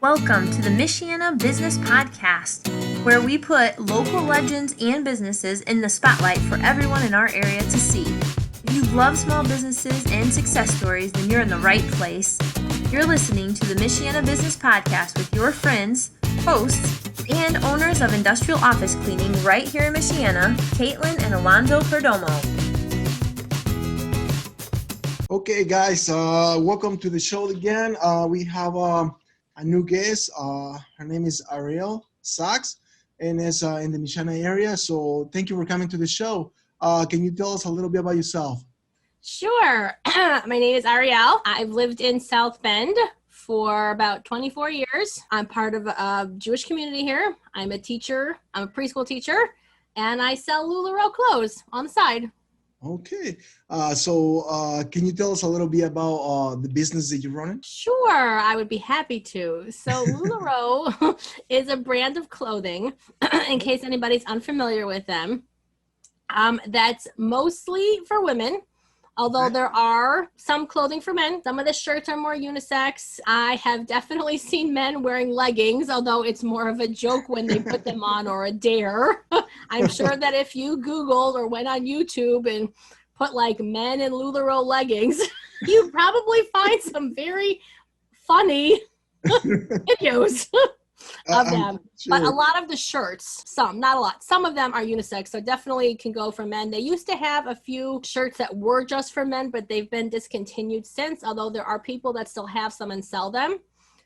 Welcome to the Michiana Business Podcast, where we put local legends and businesses in the spotlight for everyone in our area to see. If you love small businesses and success stories, then you're in the right place. You're listening to the Michiana Business Podcast with your friends, hosts, and owners of industrial office cleaning right here in Michiana, Caitlin and Alonzo Perdomo. Okay, guys, welcome to the show again. We have a new guest. Her name is Arielle Sachs, and is in the Michiana area. So thank you for coming to the show. Can you tell us a little bit about yourself? Sure. My name is Arielle. I've lived in South Bend for about 24 years. I'm part of a Jewish community here. I'm a teacher. I'm a preschool teacher, and I sell LuLaRoe clothes on the side. Okay. So can you tell us a little bit about the business that you're running? Sure, I would be happy to. So LuLaRoe is a brand of clothing, in case anybody's unfamiliar with them, that's mostly for women. Although there are some clothing for men. Some of the shirts are more unisex. I have definitely seen men wearing leggings, although it's more of a joke when they put them on or a dare. I'm sure that if you Googled or went on YouTube and put like men in LuLaRoe leggings, you'd probably find some very funny videos of them. Sure. But a lot of the shirts, some, not a lot, some of them are unisex, so definitely can go for men. They used to have a few shirts that were just for men, but they've been discontinued since, although there are people that still have some and sell them.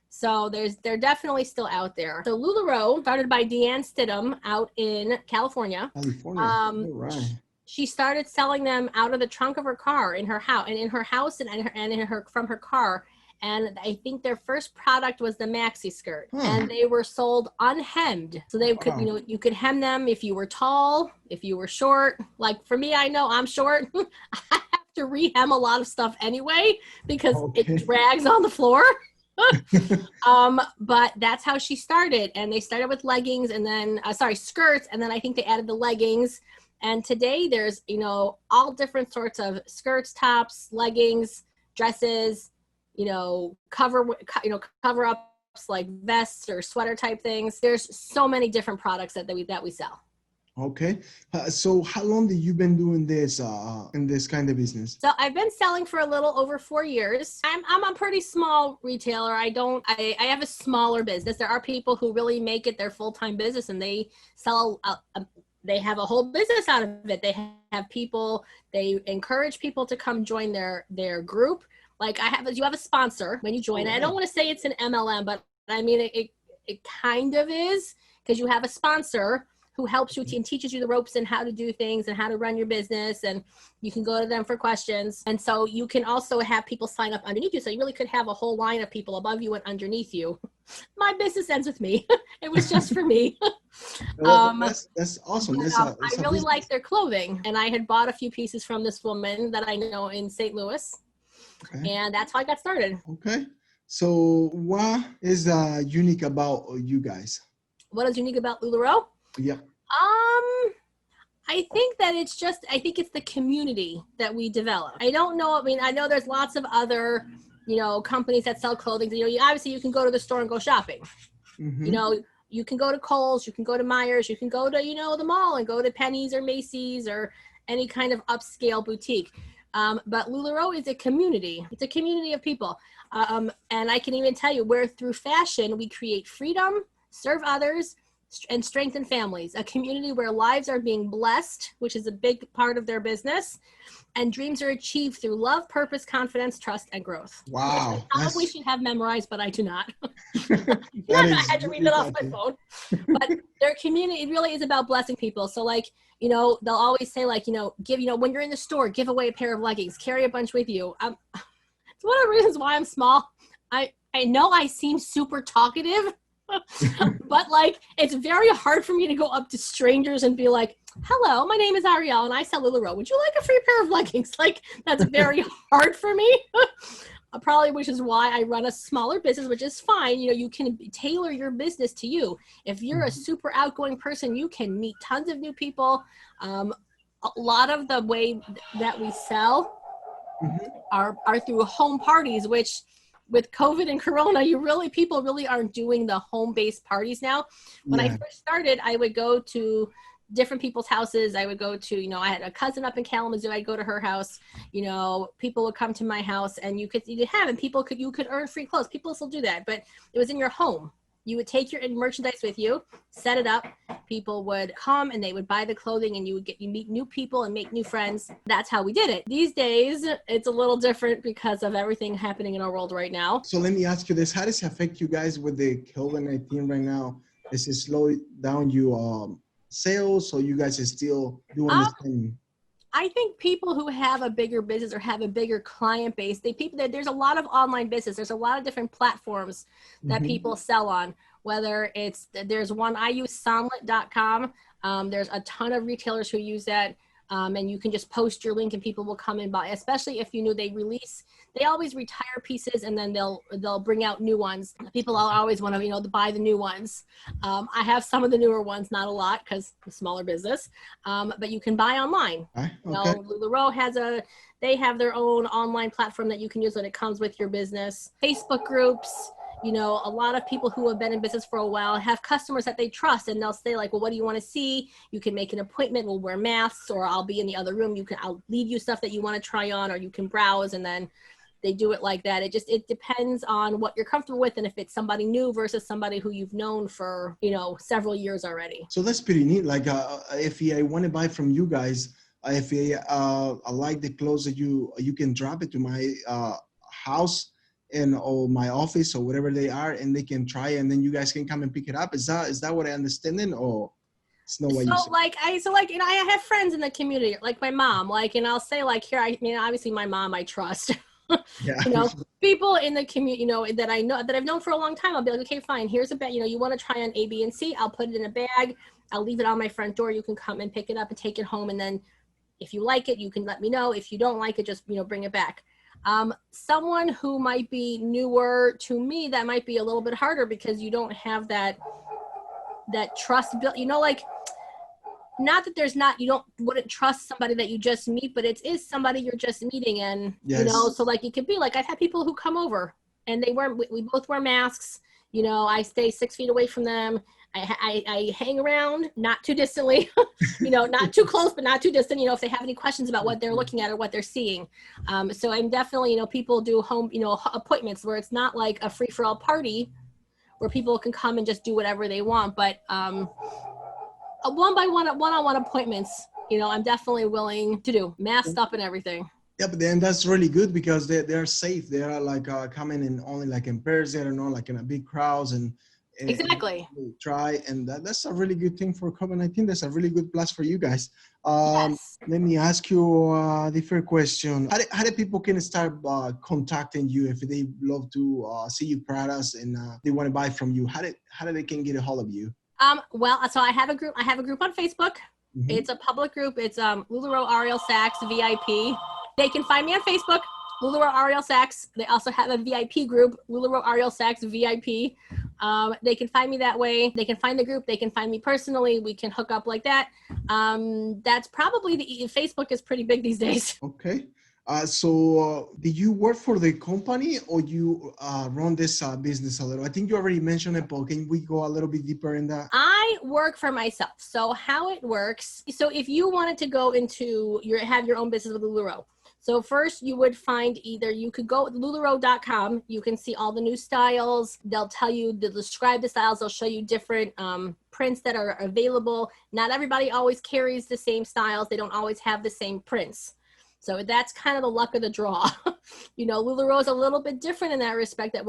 So they're definitely still out there. So LuLaRoe started by Deanne Stidham out in California. All right. She started selling them out of the trunk of her car in her house, from her car. And I think their first product was the maxi skirt, and they were sold unhemmed. So they could, you could hem them if you were tall, if you were short. Like for me, I know I'm short. I have to re-hem a lot of stuff anyway because it drags on the floor. But that's how she started. And they started with leggings and then, skirts. And then I think they added the leggings. And today there's, all different sorts of skirts, tops, leggings, dresses, cover ups like vests or sweater type things. There's so many different products that we sell. Okay. So how long have you been doing this in this kind of business? So I've been selling for a little over 4 years. I'm a pretty small retailer. I have a smaller business. There are people who really make it their full-time business and they sell they have a whole business out of it. They have people, they encourage people to come join their group. Like you have a sponsor when you join. I don't want to say it's an MLM, but I mean, it kind of is, because you have a sponsor who helps you and teaches you the ropes and how to do things and how to run your business. And you can go to them for questions. And so you can also have people sign up underneath you. So you really could have a whole line of people above you and underneath you. My business ends with me. It was just for me. That's awesome. I really like their clothing. And I had bought a few pieces from this woman that I know in St. Louis. Okay. And that's how I got started. Okay. So what is unique about you guys? What is unique about LuLaRoe? Yeah. I think that it's the community that we develop. I don't know. I mean, I know there's lots of other, companies that sell clothing. Obviously you can go to the store and go shopping. Mm-hmm. You can go to Kohl's, you can go to Myers, you can go to, the mall and go to Penny's or Macy's or any kind of upscale boutique. But LuLaRoe is a community. It's a community of people. And I can even tell you where through fashion, we create freedom, serve others, and strengthen families. A community where lives are being blessed, which is a big part of their business, and dreams are achieved through love, purpose, confidence, trust, and growth. Wow. I probably should have memorized, but I do not. I had to read it off my phone. But their community, it really is about blessing people. So they'll always say give, when you're in the store, give away a pair of leggings, carry a bunch with you. It's one of the reasons why I'm small. I know I seem super talkative, but it's very hard for me to go up to strangers and be like, hello, my name is Arielle and I sell LuLaRoe. Would you like a free pair of leggings? That's very hard for me. Probably, which is why I run a smaller business, which is fine. You can tailor your business to you. If you're a super outgoing person, you can meet tons of new people. A lot of the way that we sell are through home parties, which with COVID and Corona, people really aren't doing the home-based parties now. When I first started, I would go to different people's houses. I would go to, I had a cousin up in Kalamazoo. I'd go to her house. People would come to my house, and you could earn free clothes. People still do that, but it was in your home. You would take your merchandise with you, set it up. People would come and they would buy the clothing, and you meet new people and make new friends. That's how we did it. These days, it's a little different because of everything happening in our world right now. So let me ask you this. How does it affect you guys with the COVID-19 right now? Does it slow down your sales, or you guys are still doing the same? I think people who have a bigger business or have a bigger client base, there's a lot of online business. There's a lot of different platforms that people sell on, whether there's one, I use Sonlet.com. There's a ton of retailers who use that. And you can just post your link and people will come and buy, especially if they always retire pieces and then they'll bring out new ones. People always want to, buy the new ones. I have some of the newer ones, not a lot because I'm a smaller business, but you can buy online. Okay. LuLaRoe they have their own online platform that you can use when it comes with your business. Facebook groups. A lot of people who have been in business for a while have customers that they trust, and they'll say like, well, what do you want to see? You can make an appointment. We'll wear masks, or I'll be in the other room. I'll leave you stuff that you want to try on, or you can browse, and then they do it like that. It depends on what you're comfortable with, and if it's somebody new versus somebody who you've known for, several years already. So that's pretty neat. Like if I want to buy from you guys, if I like the clothes that you can drop it to my house or my office or whatever they are, and they can try it, and then you guys can come and pick it up. Is that what I understand then, or it's not what you say? I have friends in the community, like my mom, and I'll say here, obviously my mom I trust. Yeah. People in the community, that I know, that I've known for a long time, I'll be like, okay, fine, here's a bag, you want to try on A, B, and C, I'll put it in a bag, I'll leave it on my front door, you can come and pick it up and take it home, and then if you like it, you can let me know. If you don't like it, just bring it back. Someone who might be newer to me, that might be a little bit harder because you don't have that trust built, not that you wouldn't trust somebody that you just meet, but it is somebody you're just meeting. And, yes. So it could be I've had people who come over and we both wear masks. I stay 6 feet away from them. I hang around, not too distantly, not too close, but not too distant, if they have any questions about what they're looking at or what they're seeing. So I'm definitely, people do home, appointments where it's not like a free-for-all party where people can come and just do whatever they want. But one-on-one appointments, I'm definitely willing to do, masked up and everything. Yeah, but then that's really good because they're safe. They are coming in only in pairs. They don't know in a big crowds and exactly. Try, and that's a really good thing for COVID-19. That's a really good plus for you guys. Yes. Let me ask you a different question. How do people can start contacting you if they love to see your products and they want to buy from you? How do they can get a hold of you? So I have a group on Facebook. Mm-hmm. It's a public group. It's LuLaRoe Arielle Sachs VIP. They can find me on Facebook, LuLaRoe Arielle Sachs. They also have a VIP group, LuLaRoe Arielle Sachs VIP. They can find me that way. They can find the group. They can find me personally. We can hook up like that. That's probably Facebook is pretty big these days. Okay. So did you work for the company or you run this business a little? I think you already mentioned it, but can we go a little bit deeper in that? I work for myself. So how it works. So if you wanted to go into have your own business with LuLaRoe. So first you would find you could go to LuLaRoe.com. You can see all the new styles. They'll describe the styles. They'll show you different prints that are available. Not everybody always carries the same styles. They don't always have the same prints. So that's kind of the luck of the draw. LuLaRoe is a little bit different in that respect, that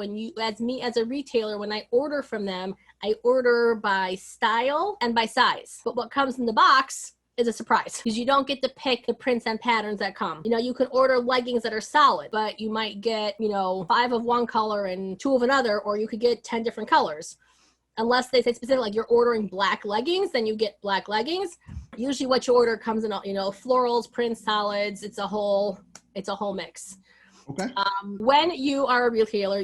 as a retailer, when I order from them, I order by style and by size. But what comes in the box is a surprise because you don't get to pick the prints and patterns that come. You can order leggings that are solid, but you might get, 5 of one color and 2 of another, or you could get 10 different colors. Unless they say specific, like you're ordering black leggings, then you get black leggings. Usually what you order comes in, florals, prints, solids. It's a whole mix. Okay. When you are a retailer,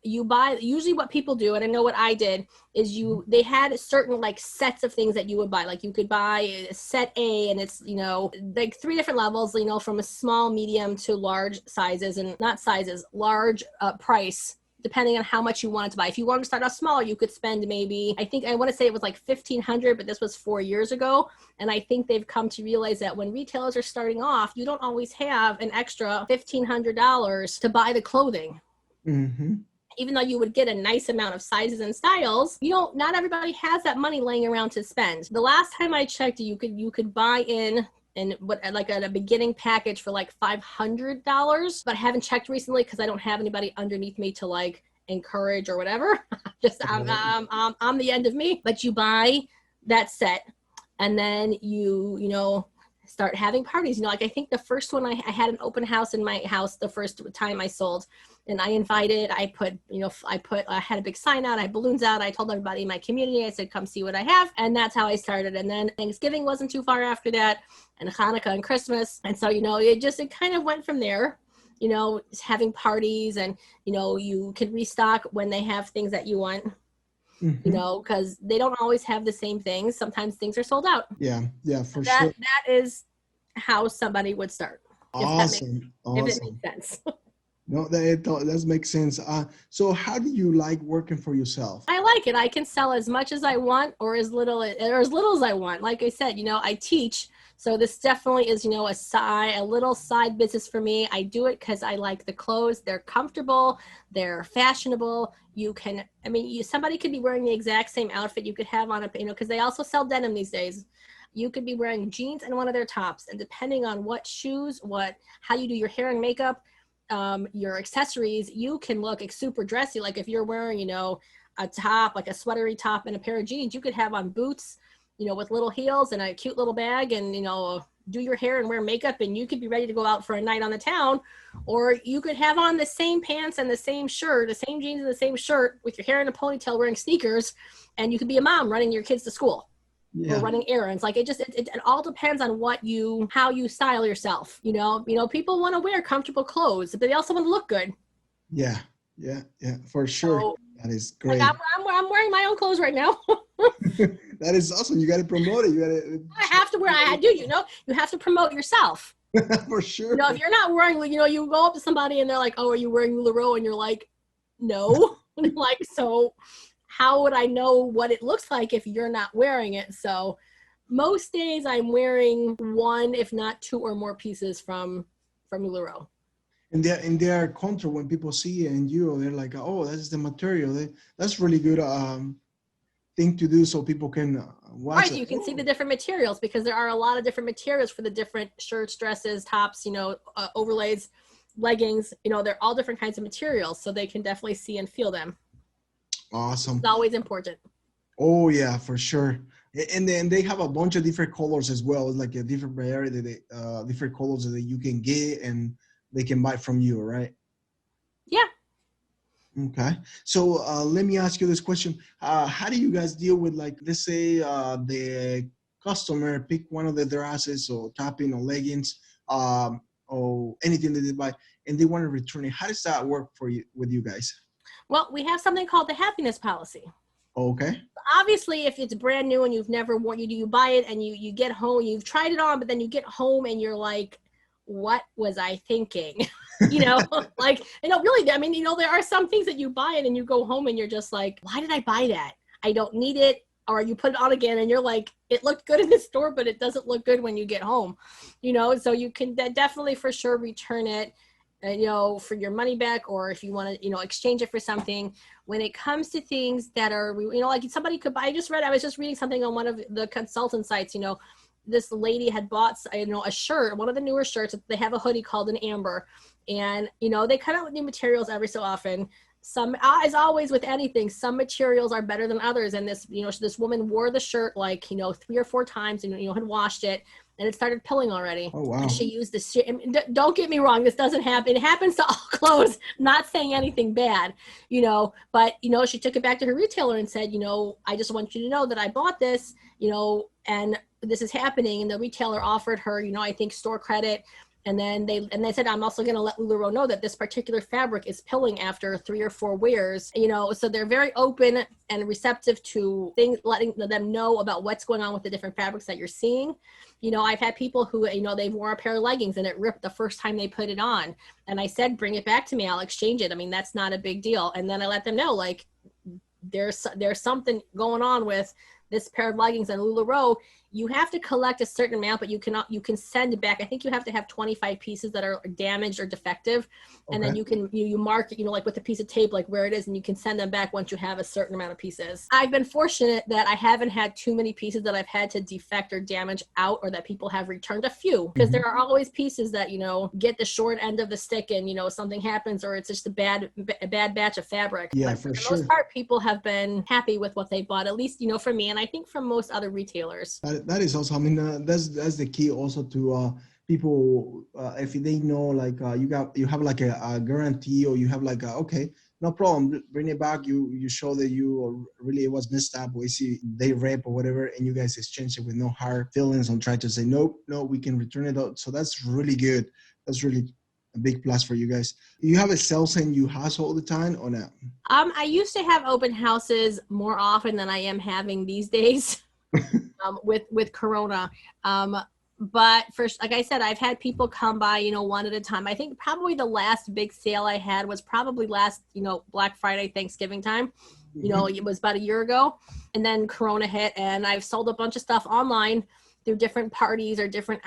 you buy, usually what people do, and I know what I did, is they had certain like sets of things that you would buy. Like you could buy set A, and it's, you know, like 3 different levels, you know, from a small, medium to large sizes, and not sizes, large price, depending on how much you wanted to buy. If you wanted to start off smaller, you could spend maybe, I want to say it was like $1,500, but this was 4 years ago. And I think they've come to realize that when retailers are starting off, you don't always have an extra $1,500 to buy the clothing. Mm-hmm. Even though you would get a nice amount of sizes and styles, not everybody has that money laying around to spend. The last time I checked, you could buy in and like a beginning package for like $500, but I haven't checked recently because I don't have anybody underneath me to like encourage or whatever. Just I'm the end of me. But you buy that set, and then you start having parties. Like I think the first one I had an open house in my house the first time I sold. And I had a big sign out, I had balloons out, I told everybody in my community, I said, come see what I have. And that's how I started. And then Thanksgiving wasn't too far after that, and Hanukkah and Christmas. And so, it kind of went from there, having parties, and, you can restock when they have things that you want, because they don't always have the same things. Sometimes things are sold out. Yeah, for sure. That is how somebody would start. Awesome. If it makes sense. No, that does make sense. So how do you like working for yourself? I like it. I can sell as much as I want, or as little as I want. Like I said, I teach. So this definitely is, a little side business for me. I do it because I like the clothes. They're comfortable. They're fashionable. Somebody could be wearing the exact same outfit you could have on because they also sell denim these days. You could be wearing jeans and one of their tops. And depending on what shoes, how you do your hair and makeup, your accessories, you can look super dressy. Like if you're wearing, a top, like a sweatery top and a pair of jeans, you could have on boots, with little heels and a cute little bag, and, do your hair and wear makeup, and you could be ready to go out for a night on the town. Or you could have on the same pants and the same shirt, the same jeans and the same shirt, with your hair in a ponytail, wearing sneakers, and you could be a mom running your kids to school. Yeah. Or running errands. Like it all depends on how you style yourself. People want to wear comfortable clothes, but they also want to look good. Yeah, for sure. So, that is great. Like I'm wearing my own clothes right now. That is awesome. You got to promote it. I have to wear. I do. You have to promote yourself. For sure. If you're not wearing, you go up to somebody and they're like, "Oh, are you wearing LuLaRoe?" And you're like, "No." Like, so how would I know what it looks like if you're not wearing it? So most days I'm wearing one, if not 2 or more pieces from LuLaRoe. And they are comfortable when people see it and they're like, oh, that's the material. That's really good thing to do so people can watch it. Right, you can see the different materials, because there are a lot of different materials for the different shirts, dresses, tops, overlays, leggings. They're all different kinds of materials, so they can definitely see and feel them. Awesome. It's always important. Oh yeah, for sure. And then they have a bunch of different colors as well. It's like a different variety, different colors that you can get and they can buy from you, right? Yeah. Okay. So let me ask you this question. How do you guys deal with, like, let's say the customer pick one of the dresses or topping or leggings or anything that they buy and they want to return it? How does that work for you with you guys? Well, we have something called the happiness policy. Okay. Obviously, if it's brand new and you've never worn it, you buy it and you get home, you've tried it on, but then you get home and you're like, what was I thinking? Like, really, there are some things that you buy it and you go home and you're just like, why did I buy that? I don't need it. Or you put it on again and you're like, it looked good in the store, but it doesn't look good when you get home, so you can definitely for sure return it, for your money back, or if you want to, exchange it for something. When it comes to things that are, like somebody could buy, I was just reading something on one of the consultant sites, this lady had bought, a shirt, one of the newer shirts. They have a hoodie called an amber, and, they cut out new materials every so often. Some, as always with anything, some materials are better than others. And this, this woman wore the shirt like, 3 or 4 times and, had washed it, and it started pilling already. Oh, wow. And she used this shit. Don't get me wrong. This doesn't happen. It happens to all clothes. Not saying anything bad, but, she took it back to her retailer and said, I just want you to know that I bought this, and this is happening. And the retailer offered her, I think store credit. And then they said, I'm also going to let LuLaRoe know that this particular fabric is pilling after 3 or 4 wears, so they're very open and receptive to things, letting them know about what's going on with the different fabrics that you're seeing. I've had people who, they've worn a pair of leggings and it ripped the first time they put it on. And I said, bring it back to me. I'll exchange it. I mean, that's not a big deal. And then I let them know, like, there's something going on with this pair of leggings and LuLaRoe. You have to collect a certain amount, but you can send it back. I think you have to have 25 pieces that are damaged or defective. And then you can, you mark it, like with a piece of tape, like where it is, and you can send them back once you have a certain amount of pieces. I've been fortunate that I haven't had too many pieces that I've had to defect or damage out, or that people have returned. A few, because there are always pieces that, get the short end of the stick and, something happens, or it's just a bad batch of fabric. Yeah, but for the sure. most part, people have been happy with what they bought, at least, for me, and I think from most other retailers. That is also, I mean, that's the key also to people, if they know, like, you have like a guarantee, or you have like okay, no problem, bring it back. You show that you really, it was messed up, or see they rip or whatever, and you guys exchange it with no hard feelings on trying to say no, we can return it out. So that's really good. That's really a big plus for you guys. You have a sales in your house all the time or not? I used to have open houses more often than I am having these days. With Corona. But first, like I said, I've had people come by, one at a time. I think probably the last big sale I had was probably last, Black Friday, Thanksgiving time. It was about a year ago. And then Corona hit, and I've sold a bunch of stuff online through different parties or different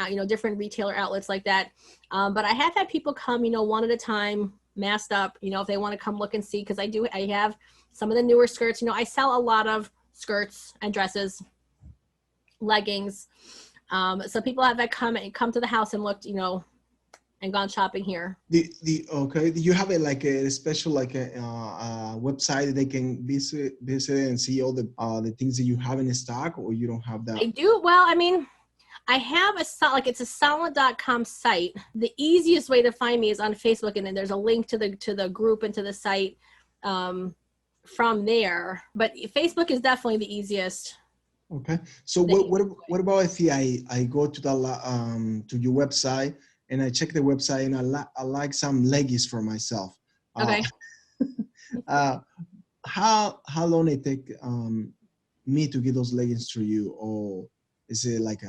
retailer outlets like that. But I have had people come, one at a time, masked up, if they want to come look and see, because I have some of the newer skirts. I sell a lot of skirts and dresses, leggings. So people have that come to the house and looked, and gone shopping here. Okay. Do you have a special website that they can visit and see all the things that you have in stock, or you don't have that? I do. Well, I mean, I have it's a solid.com site. The easiest way to find me is on Facebook, and then there's a link to the group and to the site from there. But Facebook is definitely the easiest. Okay. So what about if I go to to your website and I check the website and I like some leggings for myself? Okay. How long it take me to get those leggings to you, or is it like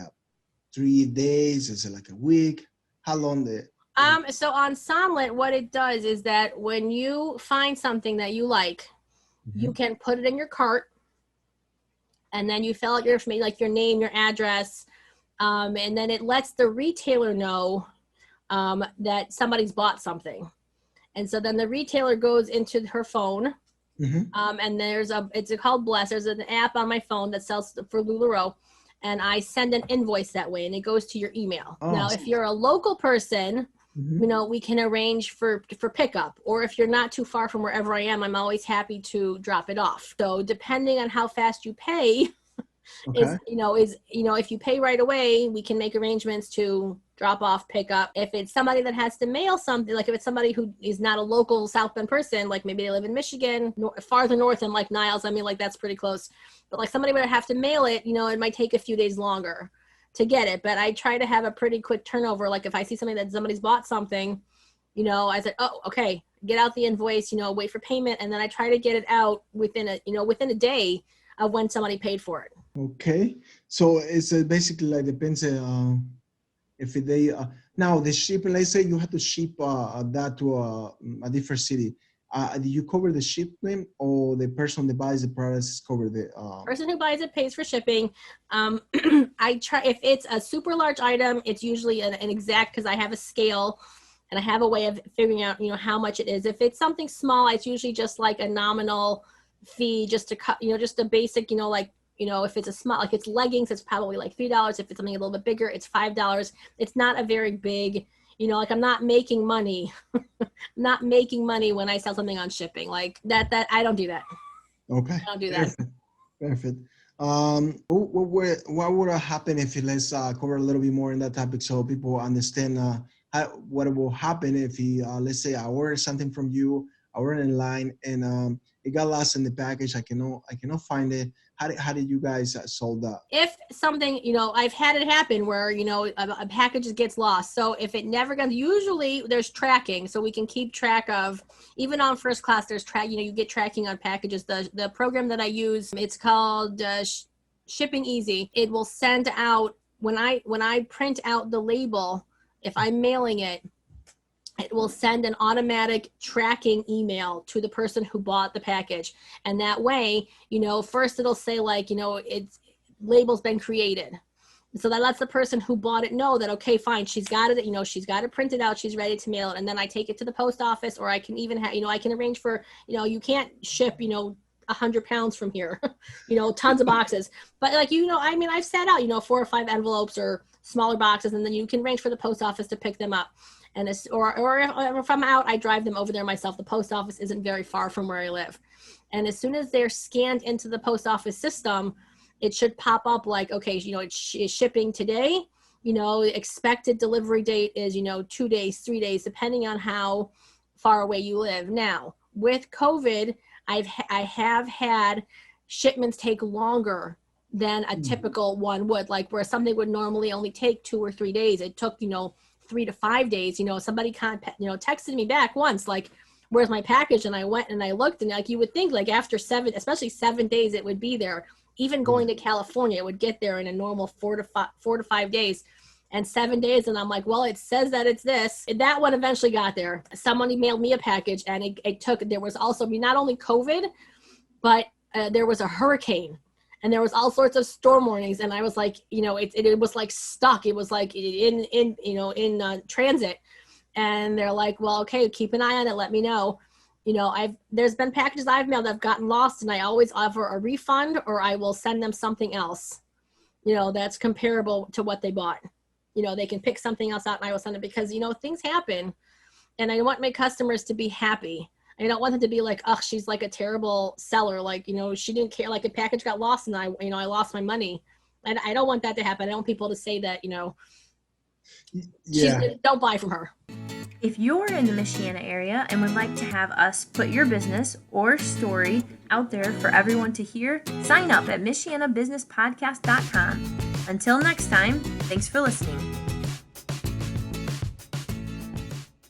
3 days? Is it like a week? How long So on Sonlet, what it does is that when you find something that you like, you can put it in your cart. And then you fill out your information, like your name, your address, and then it lets the retailer know that somebody's bought something. And so then the retailer goes into her phone, and it's called Bless. There's an app on my phone that sells for LuLaRoe, and I send an invoice that way, and it goes to your email. Oh. Now, if you're a local person, we can arrange for pickup, or if you're not too far from wherever I am, I'm always happy to drop it off. So depending on how fast you pay, if you pay right away, we can make arrangements to drop off, pick up. If it's somebody that has to mail something, like if it's somebody who is not a local South Bend person, like maybe they live in Michigan, farther north than like Niles, I mean, like that's pretty close. But like somebody would have to mail it, it might take a few days longer to get it. But I try to have a pretty quick turnover. Like if I see something that somebody's bought something, I said, oh, okay, get out the invoice, wait for payment. And then I try to get it out within a day of when somebody paid for it. Okay. So it's basically like depends if they, now the shipping, let's say you have to ship that to a different city. Do you cover the shipment, or the person that buys the products cover the person who buys it pays for shipping? I try, if it's a super large item, it's usually an exact, because I have a scale and I have a way of figuring out how much it is. If it's something small, it's usually just like a nominal fee just to cut, just a basic, if it's a small, like it's leggings, it's probably like $3. If it's something a little bit bigger, it's $5. It's not a very big, like I'm not making money, when I sell something on shipping like that I don't do that. Okay. I don't do that. Perfect. What would happen if let's cover a little bit more in that topic so people understand what will happen if let's say I order something from you, I ordered in line, and it got lost in the package. I cannot find it. How did you guys solve that? If something, I've had it happen where, a package gets lost. So if it never gets, usually there's tracking, so we can keep track of, even on first class, there's you get tracking on packages. The program that I use, it's called Shipping Easy. It will send out, when I print out the label, if I'm mailing it, it will send an automatic tracking email to the person who bought the package. And that way, first it'll say it's label's been created. So that lets the person who bought it know that, okay, fine, she's got it, she's got it printed out, she's ready to mail it. And then I take it to the post office, or I can even have, I can arrange for, you can't ship, 100 pounds from here, tons of boxes. But I've set out, 4 or 5 envelopes or smaller boxes, and then you can arrange for the post office to pick them up. And or if I'm out, I drive them over there myself. The post office isn't very far from where I live. And as soon as they're scanned into the post office system, it should pop up like, okay, it's shipping today. Expected delivery date is, 2 days, 3 days, depending on how far away you live. Now, with COVID, I have had shipments take longer than a typical one would, like where something would normally only take 2 or 3 days. It took, 3 to 5 days. Somebody texted me back once, like, where's my package? And I went and I looked, and you would think after 7 days, it would be there. Even going to California, it would get there in a normal 4 to 5 days, and 7 days. And I'm like, well, it says that it's this. That one eventually got there. Someone emailed me a package, and there was also not only COVID, but there was a hurricane. And there was all sorts of storm warnings, and I was like, it was like stuck. It was like in transit, and they're like, well, okay, keep an eye on it. Let me know. There's been packages I've mailed that have gotten lost, and I always offer a refund, or I will send them something else, that's comparable to what they bought. They can pick something else out, and I will send it, because things happen, and I want my customers to be happy. I don't want them to be like, oh, she's like a terrible seller. Like, she didn't care. Like, a package got lost and I lost my money. And I don't want that to happen. I don't want people to say that, don't buy from her. If you're in the Michiana area and would like to have us put your business or story out there for everyone to hear, sign up at MichianaBusinessPodcast.com. Until next time, thanks for listening.